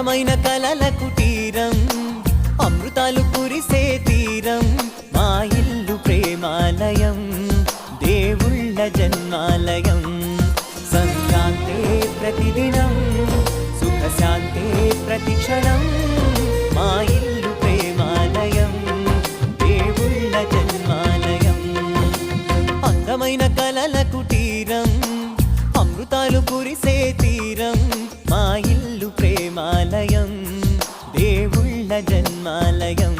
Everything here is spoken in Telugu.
అందమైన కలల కుటీరం అమృతాలు కురిసే తీరం మా ఇల్లు ప్రేమాలయం దేవుళ్ళ జన్మాలయం సంక్రాంతే ప్రతిదినం సుఖశాంతే ప్రతిక్షణం మా ఇల్లు ప్రేమాలయం దేవుళ్ళ జన్మాలయం అందమైన కలల కుటీరం అమృతాలు కురిసే తీరం మా ఇల్లు ప్రేమాలయం దేవుళ్ళ జన్మాలయం